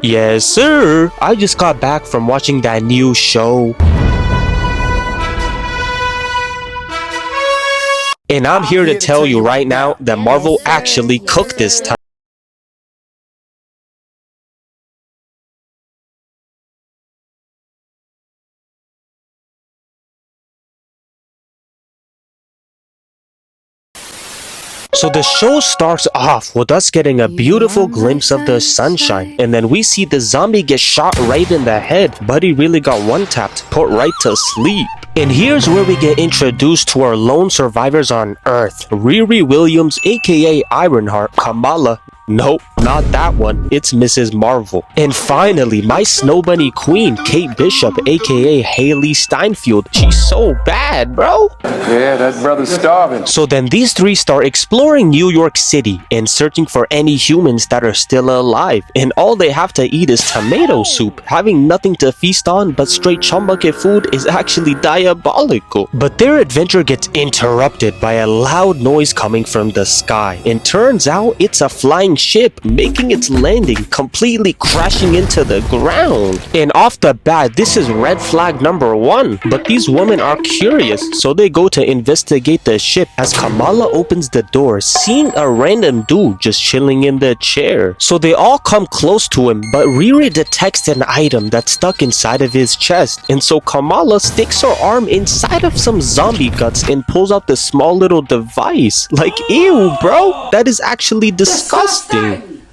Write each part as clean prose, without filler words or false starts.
Yes, sir. I just got back from watching that new show. And I'm here to tell you right now that Marvel actually cooked this time. So the show starts off with us getting a beautiful glimpse of the sunshine, and then we see the zombie get shot right in the head, but he really got one-tapped, put right to sleep. And here's where we get introduced to our lone survivors on Earth. Riri Williams, aka Ironheart, Kamala. Nope, not that one. It's Mrs. Marvel. And finally, my snow bunny queen, Kate Bishop, aka Haley Steinfeld. She's so bad, bro. Yeah, that brother's starving. So then these three start exploring New York City and searching for any humans that are still alive. And all they have to eat is tomato soup. Having nothing to feast on but straight chum bucket food is actually diabolical. But their adventure gets interrupted by a loud noise coming from the sky. And turns out it's a flying ship making its landing, completely crashing into the ground. And off the bat, this is red flag number 1. But these women are curious, so they go to investigate the ship as Kamala opens the door, seeing a random dude just chilling in the chair. So they all come close to him, but Riri detects an item that's stuck inside of his chest. And so Kamala sticks her arm inside of some zombie guts and pulls out the small little device. Like, ew, bro, that is actually disgusting.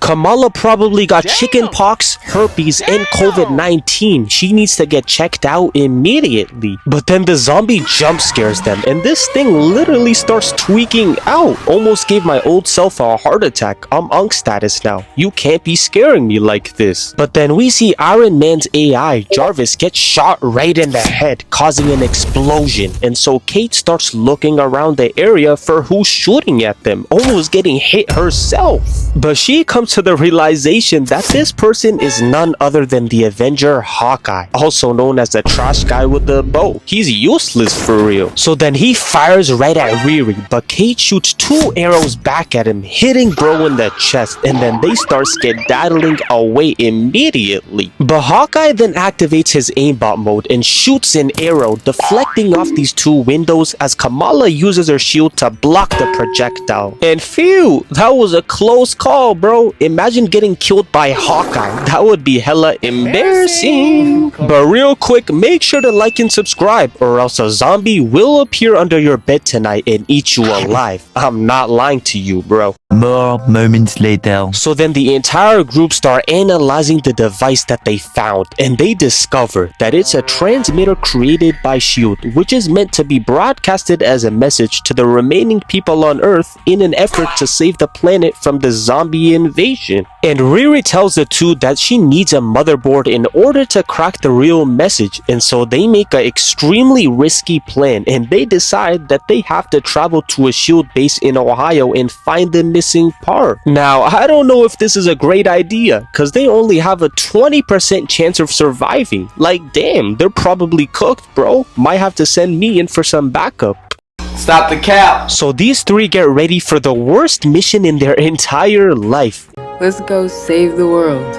Kamala probably got chicken pox, herpes, and COVID-19. She needs to get checked out immediately. But then the zombie jump scares them, and this thing literally starts tweaking out. Almost gave my old self a heart attack. I'm Unk status now. You can't be scaring me like this. But then we see Iron Man's AI, Jarvis, get shot right in the head, causing an explosion. And so Kate starts looking around the area for who's shooting at them, almost getting hit herself. But she comes to the realization that this person is none other than the Avenger Hawkeye, also known as the trash guy with the bow. He's useless for real. So then he fires right at Riri, but Kate shoots 2 arrows back at him, hitting bro in the chest, and then they start skedaddling away immediately. But Hawkeye then activates his aimbot mode and shoots an arrow, deflecting off these 2 windows as Kamala uses her shield to block the projectile. And phew, that was a close call, bro. Imagine getting killed by Hawkeye. That would be hella embarrassing. But real quick, make sure to like and subscribe, or else a zombie will appear under your bed tonight and eat you alive. I'm not lying to you, bro. More moments later. So then the entire group start analyzing the device that they found, and they discover that it's a transmitter created by S.H.I.E.L.D., which is meant to be broadcasted as a message to the remaining people on Earth in an effort to save the planet from the zombie invasion. And Riri tells the two that she needs a motherboard in order to crack the real message, and so they make an extremely risky plan, and they decide that they have to travel to a S.H.I.E.L.D. base in Ohio and find the missing part. Now, I don't know if this is a great idea, cause they only have a 20% chance of surviving. Like, damn, they're probably cooked, bro. Might have to send me in for some backup. Stop the cap. So these three get ready for the worst mission in their entire life. Let's go save the world.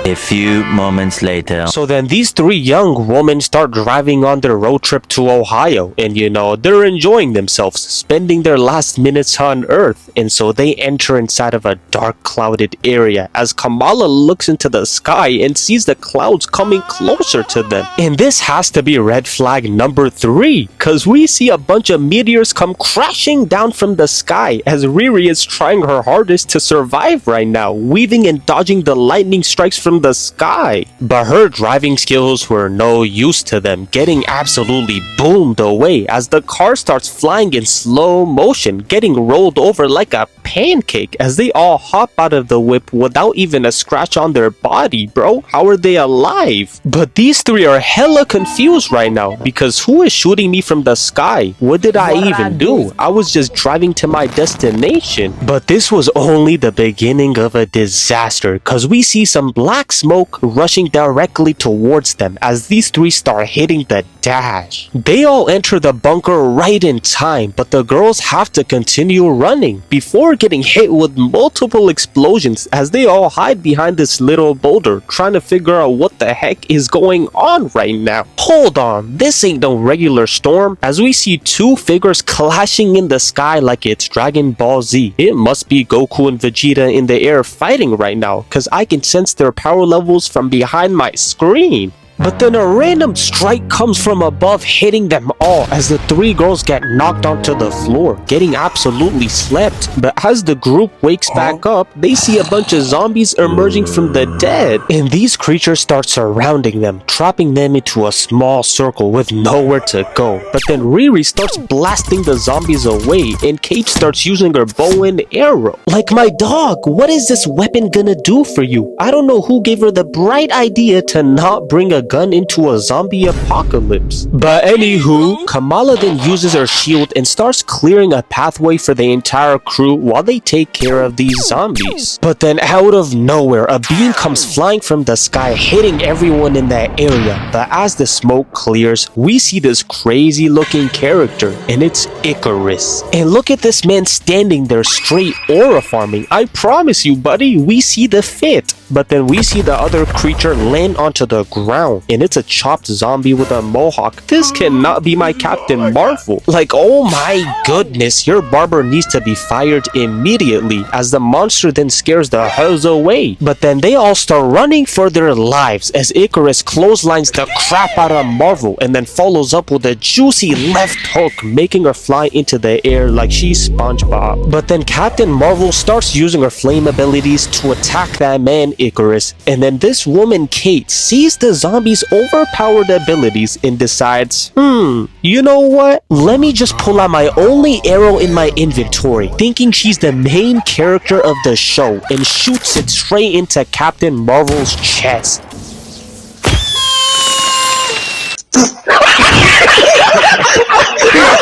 A few moments later. So then these 3 young women start driving on their road trip to Ohio, and you know, they're enjoying themselves, spending their last minutes on Earth. And so they enter inside of a dark clouded area as Kamala looks into the sky and sees the clouds coming closer to them. And this has to be red flag number 3, cause we see a bunch of meteors come crashing down from the sky as Riri is trying her hardest to survive right now, weaving and dodging the lightning strikes from the sky. But her driving skills were no use to them, getting absolutely boomed away as the car starts flying in slow motion, getting rolled over like a pancake as they all hop out of the whip without even a scratch on their body, bro. How are they alive? But these 3 are hella confused right now because who is shooting me from the sky? What did I even do? I was just driving to my destination. But this was only the beginning of a disaster, cause we see some black black smoke rushing directly towards them as these three start hitting the dash. They all enter the bunker right in time, but the girls have to continue running before getting hit with multiple explosions as they all hide behind this little boulder trying to figure out what the heck is going on right now. Hold on, this ain't no regular storm, as we see two figures clashing in the sky like it's Dragon Ball Z. It must be Goku and Vegeta in the air fighting right now, cause I can sense their power levels from behind my screen. But then a random strike comes from above, hitting them all as the three girls get knocked onto the floor, getting absolutely slept. But as the group wakes back up, they see a bunch of zombies emerging from the dead, and these creatures start surrounding them, trapping them into a small circle with nowhere to go. But then Riri starts blasting the zombies away, and Kate starts using her bow and arrow. Like, my dog, what is this weapon gonna do for you? I don't know who gave her the bright idea to not bring a gun into a zombie apocalypse. But anywho, Kamala then uses her shield and starts clearing a pathway for the entire crew while they take care of these zombies. But then out of nowhere, a beam comes flying from the sky, hitting everyone in that area. But as the smoke clears, we see this crazy looking character, and it's Icarus. And look at this man standing there straight aura farming. I promise you, buddy, we see the fit. But then we see the other creature land onto the ground, and it's a chopped zombie with a mohawk. This cannot be my Captain Marvel. Like, oh my goodness, your barber needs to be fired immediately, as the monster then scares the hells away. But then they all start running for their lives as Icarus clotheslines the crap out of Marvel and then follows up with a juicy left hook, making her fly into the air like she's SpongeBob. But then Captain Marvel starts using her flame abilities to attack that man Icarus, and then this woman Kate sees the zombie's overpowered abilities and decides, you know what? Let me just pull out my only arrow in my inventory, thinking she's the main character of the show, and shoots it straight into Captain Marvel's chest.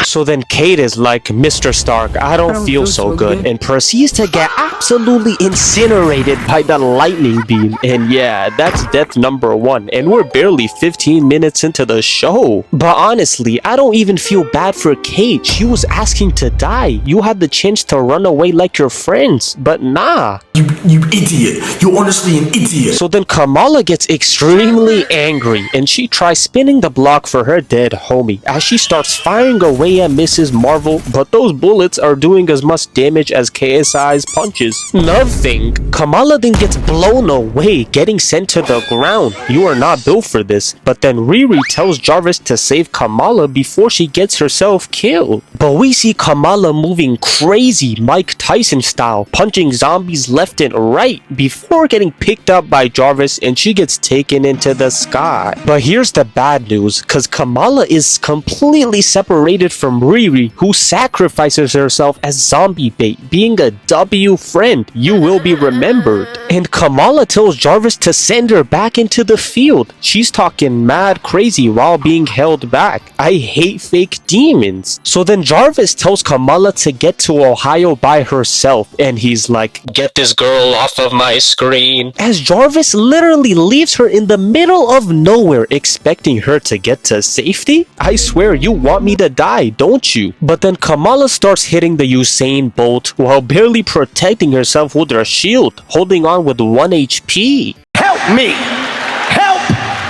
So then Kate is like, Mr. Stark, I don't feel so good, and proceeds to get absolutely incinerated by the lightning beam. And yeah, that's death number 1, and we're barely 15 minutes into the show. But honestly, I don't even feel bad for Kate. She was asking to die. You had the chance to run away like your friends, but nah. You idiot. You're honestly an idiot. So then Kamala gets extremely angry, and she tries spinning the block for her dead homie as she starts firing away at Mrs. Marvel, but those bullets are doing as much damage as KSI's punches. Nothing. Kamala then gets blown away, getting sent to the ground. You are not built for this. But then Riri tells Jarvis to save Kamala before she gets herself killed. But we see Kamala moving crazy Mike Tyson style, punching zombies left and right before getting picked up by Jarvis, and she gets taken into the sky. But here's the bad news, cause Kamala is completely separated from Riri, who sacrifices herself as zombie bait, being a W friend. You will be remembered. And Kamala tells Jarvis to send her back into the field. She's talking mad crazy while being held back. I hate fake demons. So then Jarvis tells Kamala to get to Ohio by herself, and he's like, get this girl off of my screen. As Jarvis literally leaves her in the middle of nowhere, expecting her to get to safety? I swear you want me to die, don't you? But then Kamala starts hitting the Usain Bolt while barely protecting herself with her shield, holding on with 1 HP. Help me! Help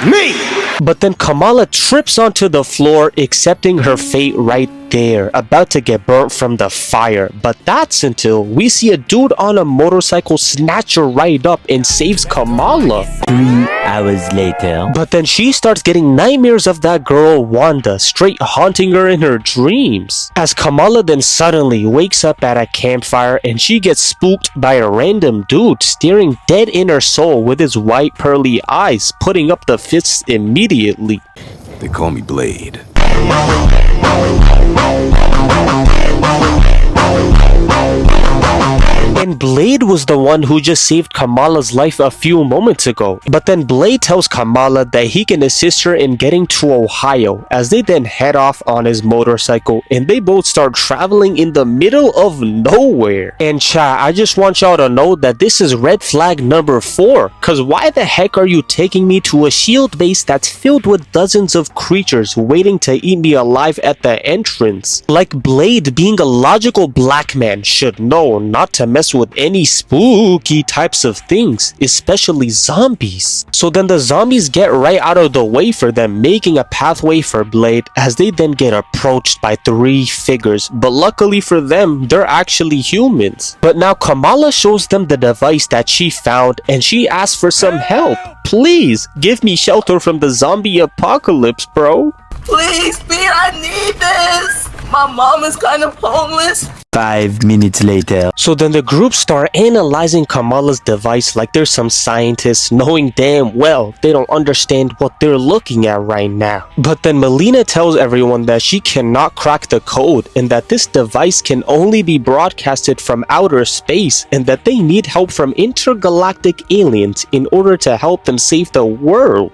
me! But then Kamala trips onto the floor, accepting her fate right there, about to get burnt from the fire. But that's until we see a dude on a motorcycle snatch her right up and saves Kamala. 3 hours later. But then she starts getting nightmares of that girl Wanda, straight haunting her in her dreams. As Kamala then suddenly wakes up at a campfire, and she gets spooked by a random dude staring dead in her soul with his white pearly eyes, putting up the fists immediately. They call me Blade. And Blade was the one who just saved Kamala's life a few moments ago. But then Blade tells Kamala that he can assist her in getting to Ohio, as they then head off on his motorcycle and they both start traveling in the middle of nowhere. And chat, I just want y'all to know that this is red flag number 4, cause why the heck are you taking me to a shield base that's filled with dozens of creatures waiting to eat me alive at the entrance? Like Blade, being a logical black man, should know not to mess with any spooky types of things, especially zombies. So then the zombies get right out of the way for them, making a pathway for Blade, as they then get approached by 3 figures, but luckily for them, they're actually humans. But now Kamala shows them the device that she found and she asks for some help. Please, give me shelter from the zombie apocalypse, bro. Please, Pete, I need this. My mom is kind of homeless. 5 minutes later. So then the group start analyzing Kamala's device like there's some scientists, knowing damn well they don't understand what they're looking at right now. But then Melina tells everyone that she cannot crack the code and that this device can only be broadcasted from outer space and that they need help from intergalactic aliens in order to help them save the world.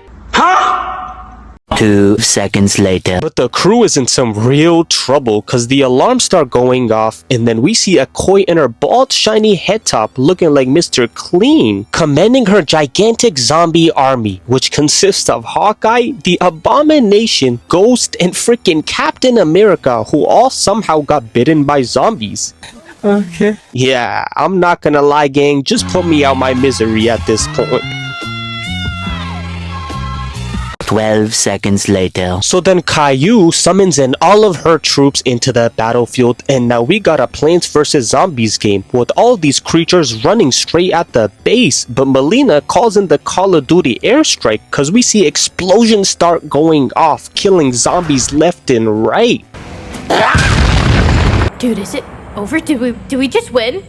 2 seconds later. But the crew is in some real trouble cause the alarms start going off and then we see a koi in her bald shiny head top looking like Mr. Clean, commanding her gigantic zombie army, which consists of Hawkeye, the Abomination, Ghost, and freaking Captain America, who all somehow got bitten by zombies. Okay. Yeah, I'm not gonna lie gang, just put me out my misery at this point. 12 seconds later. So then Caillou summons in all of her troops into the battlefield and now we got a Plants vs Zombies game with all these creatures running straight at the base, but Melina calls in the Call of Duty airstrike cause we see explosions start going off, killing zombies left and right. Dude, is it over? Did we just win?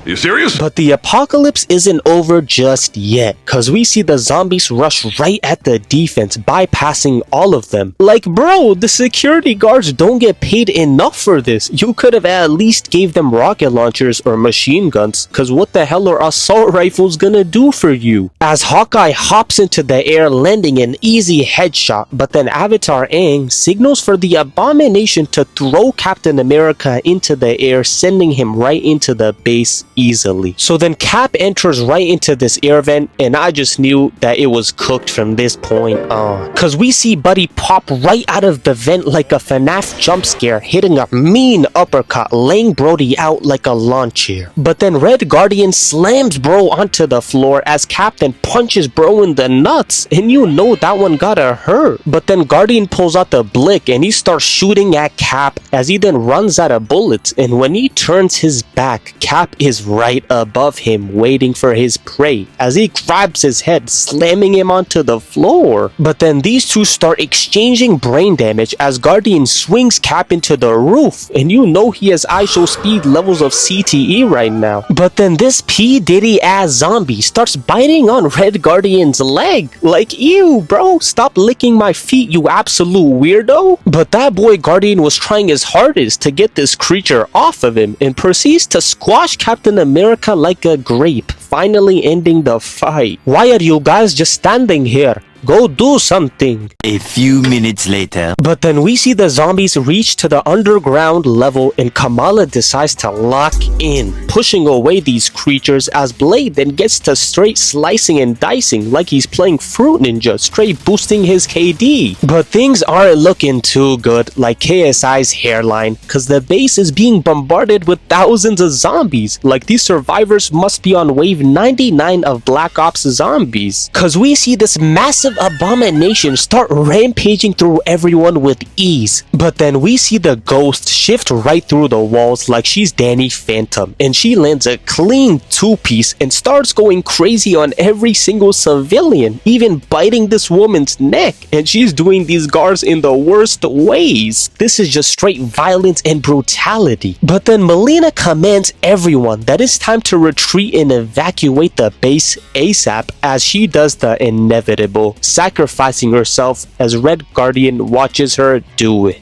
You serious? But the apocalypse isn't over just yet, cause we see the zombies rush right at the defense, bypassing all of them. Like bro, the security guards don't get paid enough for this. You could have at least gave them rocket launchers or machine guns, cause what the hell are assault rifles gonna do for you? As Hawkeye hops into the air, landing an easy headshot, but then Avatar Aang signals for the Abomination to throw Captain America into the air, sending him right into the base easily. So then Cap enters right into this air vent and I just knew that it was cooked from this point on. Cause we see Buddy pop right out of the vent like a FNAF jump scare, hitting a mean uppercut, laying Brody out like a lawn chair. But then Red Guardian slams bro onto the floor as Captain punches bro in the nuts, and you know that one gotta hurt. But then Guardian pulls out the blick and he starts shooting at Cap as he then runs out of bullets, and when he turns his back, Cap is right above him waiting for his prey as he grabs his head, slamming him onto the floor. But then these two start exchanging brain damage as Guardian swings Cap into the roof, and you know he has ISO speed levels of CTE right now. But then this P Diddy ass zombie starts biting on Red Guardian's leg. Like, ew bro, stop licking my feet you absolute weirdo. But that boy Guardian was trying his hardest to get this creature off of him and proceeds to squash Captain America like a grape, finally ending the fight. Why are you guys just standing here? Go do something. A few minutes later. But then we see the zombies reach to the underground level and Kamala decides to lock in, pushing away these creatures as Blade then gets to straight slicing and dicing like he's playing Fruit Ninja, straight boosting his KD. But things aren't looking too good like KSI's hairline, cause the base is being bombarded with thousands of zombies. Like these survivors must be on wave 99 of Black Ops zombies. Cause we see this massive abomination start rampaging through everyone with ease. But then we see the ghost shift right through the walls like she's Danny Phantom, and she lands a clean 2-piece and starts going crazy on every single civilian, even biting this woman's neck, and she's doing these guards in the worst ways. This is just straight violence and brutality. But then Melina commands everyone that it's time to retreat and evacuate the base ASAP as she does the inevitable, sacrificing herself as Red Guardian watches her do it.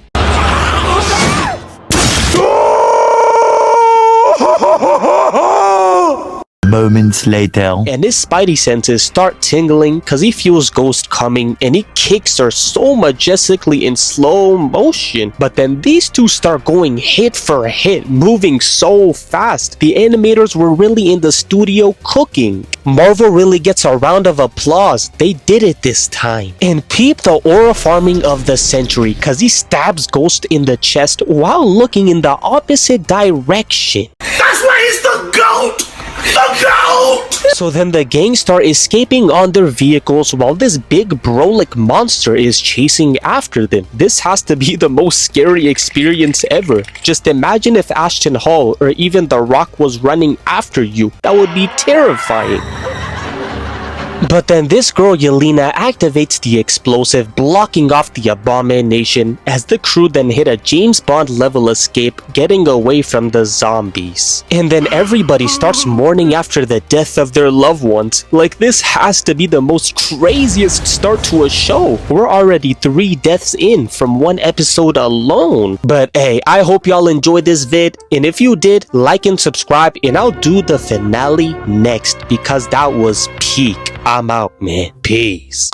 Moments later. And his spidey senses start tingling cause he feels Ghost coming and he kicks her so majestically in slow motion. But then these two start going hit for hit, moving so fast. The animators were really in the studio cooking. Marvel really gets a round of applause. They did it this time. And peep the aura farming of the century cause he stabs Ghost in the chest while looking in the opposite direction. That's why he's the GOAT! The GOAT! So then the gang start escaping on their vehicles while this big brolic monster is chasing after them. This has to be the most scary experience ever. Just imagine if Ashton Hall or even The Rock was running after you. That would be terrifying. But then this girl Yelena activates the explosive, blocking off the abomination as the crew then hit a James Bond level escape, getting away from the zombies. And then everybody starts mourning after the death of their loved ones. Like, this has to be the most craziest start to a show. We're already 3 deaths in from 1 episode alone. But hey, I hope y'all enjoyed this vid, and if you did, like and subscribe, and I'll do the finale next because that was peak. I'm out, man. Peace.